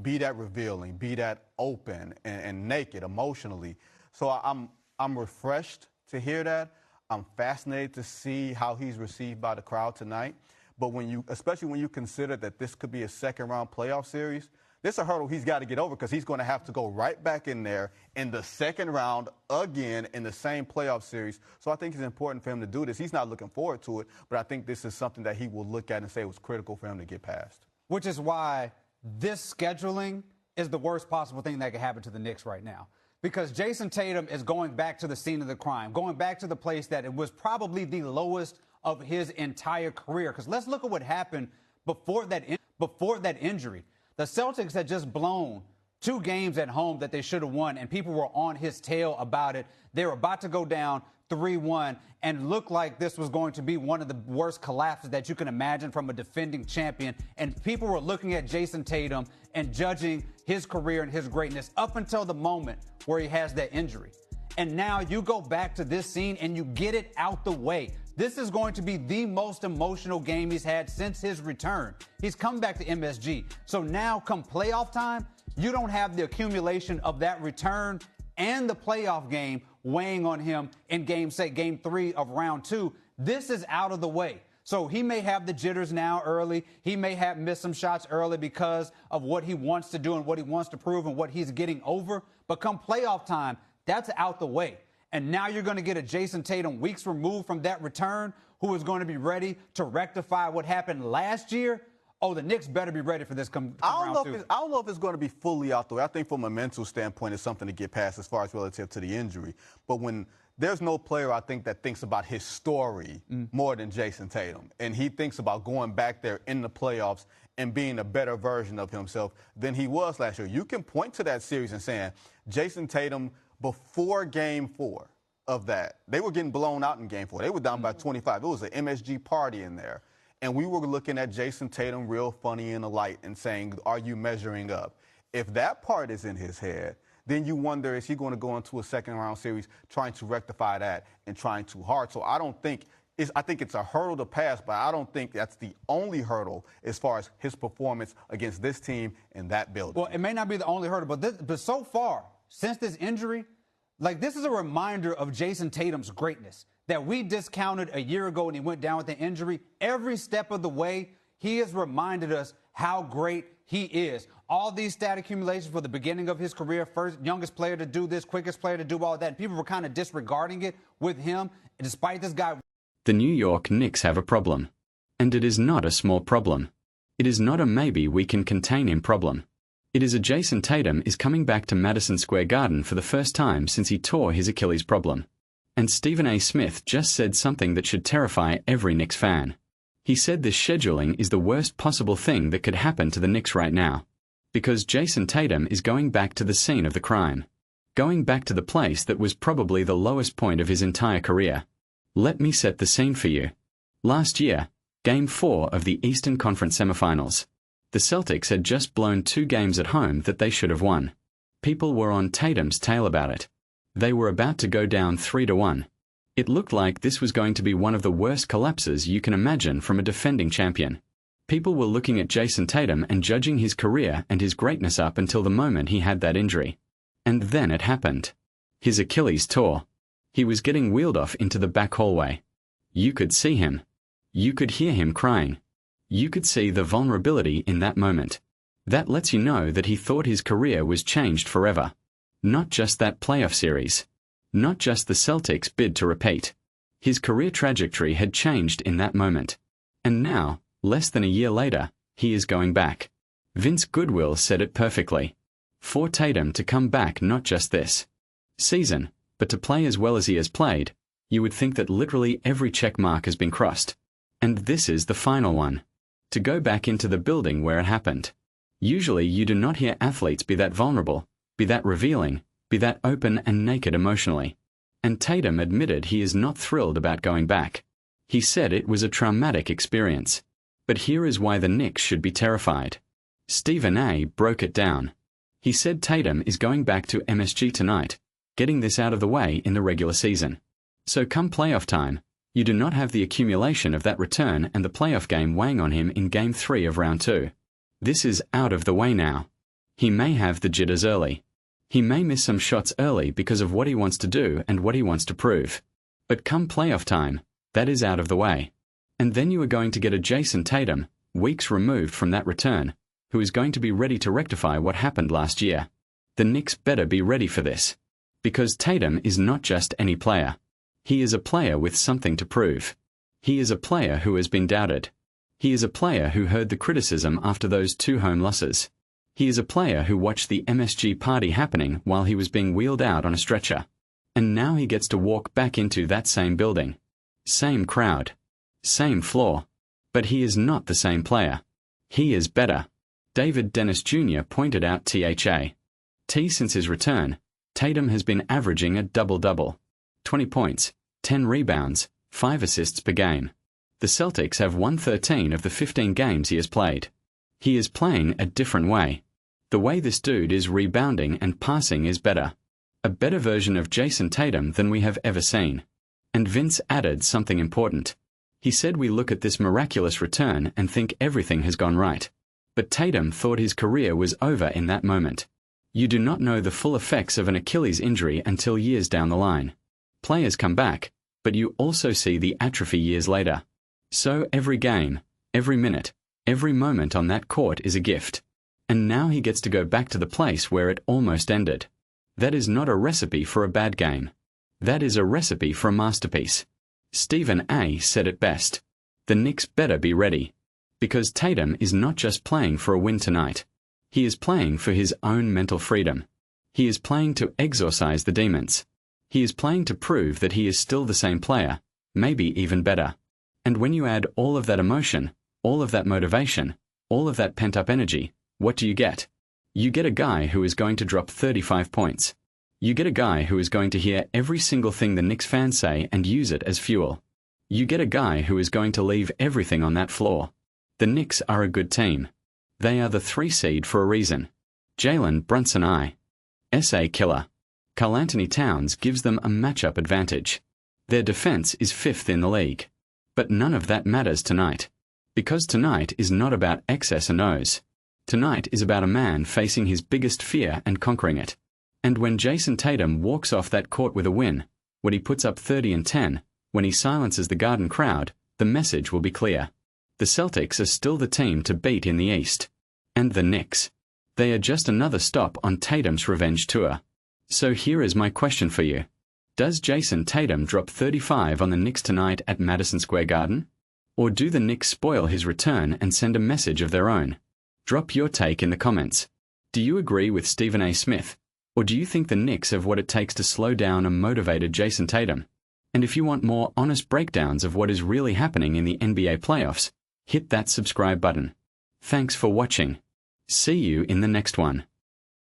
be that revealing, be that open and naked emotionally. So I'm refreshed to hear that. I'm fascinated to see how he's received by the crowd tonight. But especially when you consider that this could be a second-round playoff series, this is a hurdle he's got to get over because he's going to have to go right back in there in the second round again in the same playoff series. So I think it's important for him to do this. He's not looking forward to it, but I think this is something that he will look at and say was critical for him to get past. Which is why this scheduling is the worst possible thing that could happen to the Knicks right now. Because Jayson Tatum is going back to the scene of the crime, going back to the place that it was probably the lowest of his entire career. Because let's look at what happened before that injury. The Celtics had just blown 2 games at home that they should have won, and people were on his tail about it. They were about to go down 3-1 and looked like this was going to be one of the worst collapses that you can imagine from a defending champion. And people were looking at Jayson Tatum and judging his career and his greatness up until the moment where he has that injury. And now you go back to this scene and you get it out the way. This is going to be the most emotional game he's had since his return. He's come back to MSG. So now come playoff time, you don't have the accumulation of that return and the playoff game weighing on him in game 3 of round 2. This is out of the way. So he may have the jitters now early. He may have missed some shots early because of what he wants to do and what he wants to prove and what he's getting over. But come playoff time, that's out the way. And now you're going to get a Jayson Tatum weeks removed from that return who is going to be ready to rectify what happened last year. Oh, the Knicks better be ready for this I don't know if it's going to be fully out the way. I think from a mental standpoint, it's something to get past as far as relative to the injury. But when there's no player, I think, that thinks about his story more than Jayson Tatum. And he thinks about going back there in the playoffs and being a better version of himself than he was last year. You can point to that series and saying, Jayson Tatum, before Game 4 of that, they were getting blown out in Game 4. They were down by 25. It was an MSG party in there. And we were looking at Jayson Tatum real funny in the light and saying, are you measuring up? If that part is in his head, then you wonder, is he going to go into a second-round series trying to rectify that and trying too hard? So I think it's a hurdle to pass, but I don't think that's the only hurdle as far as his performance against this team in that building. Well, it may not be the only hurdle, but so far, since this injury, this is a reminder of Jayson Tatum's greatness that we discounted a year ago when he went down with an injury. Every step of the way, he has reminded us how great he is. All these stat accumulations for the beginning of his career, first youngest player to do this, quickest player to do all that, and people were kind of disregarding it with him, despite this guy. The New York Knicks have a problem. And it is not a small problem. It is not a maybe we can contain him problem. It is a Jayson Tatum is coming back to Madison Square Garden for the first time since he tore his Achilles problem. And Stephen A. Smith just said something that should terrify every Knicks fan. He said this scheduling is the worst possible thing that could happen to the Knicks right now. Because Jayson Tatum is going back to the scene of the crime. Going back to the place that was probably the lowest point of his entire career. Let me set the scene for you. Last year, Game 4 of the Eastern Conference semifinals. The Celtics had just blown 2 games at home that they should have won. People were on Tatum's tail about it. They were about to go down 3-1. It looked like this was going to be one of the worst collapses you can imagine from a defending champion. People were looking at Jayson Tatum and judging his career and his greatness up until the moment he had that injury. And then it happened. His Achilles tore. He was getting wheeled off into the back hallway. You could see him. You could hear him crying. You could see the vulnerability in that moment. That lets you know that he thought his career was changed forever. Not just that playoff series. Not just the Celtics' bid to repeat. His career trajectory had changed in that moment. And now, less than a year later, he is going back. Vince Goodwill said it perfectly. For Tatum to come back not just this season, but to play as well as he has played, you would think that literally every check mark has been crossed. And this is the final one. To go back into the building where it happened. Usually you do not hear athletes be that vulnerable, be that revealing, be that open and naked emotionally. And Tatum admitted he is not thrilled about going back. He said it was a traumatic experience. But here is why the Knicks should be terrified. Stephen A. broke it down. He said Tatum is going back to MSG tonight, getting this out of the way in the regular season. So come playoff time, you do not have the accumulation of that return and the playoff game weighing on him in Game 3 of Round 2. This is out of the way now. He may have the jitters early. He may miss some shots early because of what he wants to do and what he wants to prove. But come playoff time, that is out of the way. And then you are going to get a Jayson Tatum, weeks removed from that return, who is going to be ready to rectify what happened last year. The Knicks better be ready for this. Because Tatum is not just any player. He is a player with something to prove. He is a player who has been doubted. He is a player who heard the criticism after those 2 home losses. He is a player who watched the MSG party happening while he was being wheeled out on a stretcher. And now he gets to walk back into that same building. Same crowd. Same floor. But he is not the same player. He is better. David Dennis Jr. pointed out since his return, Tatum has been averaging a double-double. 20 points, 10 rebounds, 5 assists per game. The Celtics have won 13 of the 15 games he has played. He is playing a different way. The way this dude is rebounding and passing is better. A better version of Jayson Tatum than we have ever seen. And Vince added something important. He said we look at this miraculous return and think everything has gone right. But Tatum thought his career was over in that moment. You do not know the full effects of an Achilles injury until years down the line. Players come back, but you also see the atrophy years later. So every game, every minute, every moment on that court is a gift. And now he gets to go back to the place where it almost ended. That is not a recipe for a bad game. That is a recipe for a masterpiece. Stephen A. said it best. The Knicks better be ready. Because Tatum is not just playing for a win tonight. He is playing for his own mental freedom. He is playing to exorcise the demons. He is playing to prove that he is still the same player, maybe even better. And when you add all of that emotion, all of that motivation, all of that pent-up energy, what do you get? You get a guy who is going to drop 35 points. You get a guy who is going to hear every single thing the Knicks fans say and use it as fuel. You get a guy who is going to leave everything on that floor. The Knicks are a good team. They are the 3 seed for a reason. Jalen Brunson S.A. killer. Karl-Anthony Towns gives them a matchup advantage. Their defense is 5th in the league. But none of that matters tonight. Because tonight is not about X's and O's. Tonight is about a man facing his biggest fear and conquering it. And when Jayson Tatum walks off that court with a win, when he puts up 30 and 10, when he silences the Garden crowd, the message will be clear. The Celtics are still the team to beat in the East. And the Knicks. They are just another stop on Tatum's revenge tour. So here is my question for you. Does Jayson Tatum drop 35 on the Knicks tonight at Madison Square Garden? Or do the Knicks spoil his return and send a message of their own? Drop your take in the comments. Do you agree with Stephen A. Smith? Or do you think the Knicks have what it takes to slow down a motivated Jayson Tatum? And if you want more honest breakdowns of what is really happening in the NBA playoffs, hit that subscribe button. Thanks for watching. See you in the next one.